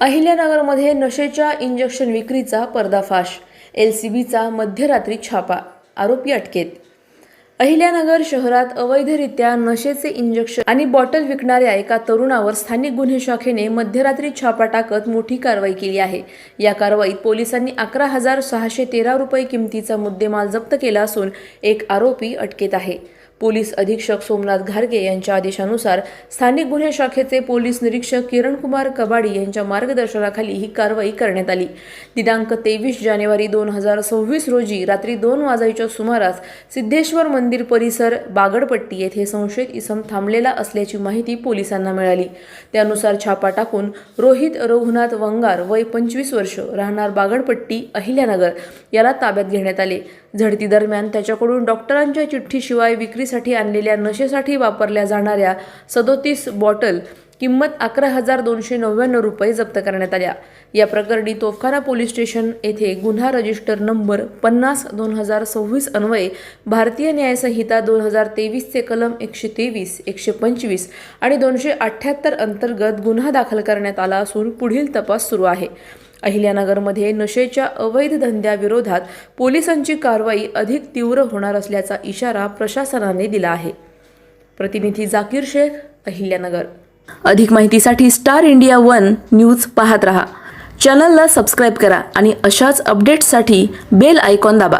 अहिल्यानगरमध्ये नशेच्या इंजेक्शन विक्रीचा पर्दाफाश, LCBचा मध्यरात्री छापा, आरोपी अटकेत। अहिल्यानगर शहरात अवैधरित्या नशेचे इंजेक्शन आणि बॉटल विकणाऱ्या एका तरुणावर स्थानिक गुन्हे शाखेने मध्यरात्री छापा टाकत मोठी कारवाई केली आहे। या कारवाईत पोलिसांनी 11,613 रुपये किमतीचा मुद्देमाल जप्त केला असून एक आरोपी अटकेत आहे। पोलीस अधीक्षक सोमनाथ घारगे यांच्या आदेशानुसार स्थानिक गुन्हे शाखेचे पोलीस निरीक्षक किरणकुमार कबाडी यांच्या मार्गदर्शनाखाली ही कारवाई करण्यात आली। दिनांक 23 जानेवारी 2026 रोजी रात्री 2 वाजेच्या सुमारास सिद्धेश्वर मंदिर परिसर बागडपट्टी येथे संशयित इसम थांबलेला असल्याची माहिती पोलिसांना मिळाली। त्यानुसार छापा टाकून रोहित रघुनाथ वंगार वय 25 वर्ष राहणार बागडपट्टी अहिल्यानगर याला ताब्यात घेण्यात आले। झडती दरम्यान त्याच्याकडून डॉक्टरांच्या चिठ्ठीशिवाय विक्रीसाठी आणलेल्या नशेसाठी वापरल्या जाणाऱ्या 37 बॉटल किंमत 11,299 रुपये जप्त करण्यात आल्या। या प्रकरणी तोफखाना पोलीस स्टेशन येथे गुन्हा रजिस्टर नंबर 50/2026 अन्वये भारतीय न्याय संहिता 2023 चे कलम 123, 125 आणि 278 अंतर्गत गुन्हा दाखल करण्यात आला असून पुढील तपास सुरू आहे। अहिल्यानगरमध्ये नशेच्या अवैध धंद्याविरोधात पोलिसांची कारवाई अधिक तीव्र होणार असल्याचा इशारा प्रशासनाने दिला आहे। प्रतिनिधी जाकीर शेख, अहिल्यानगर। अधिक माहितीसाठी स्टार इंडिया 1 न्यूज पाहत रहा। चॅनलला सबस्क्राइब करा आणि अशाच अपडेट्ससाठी बेल आयकॉन दाबा।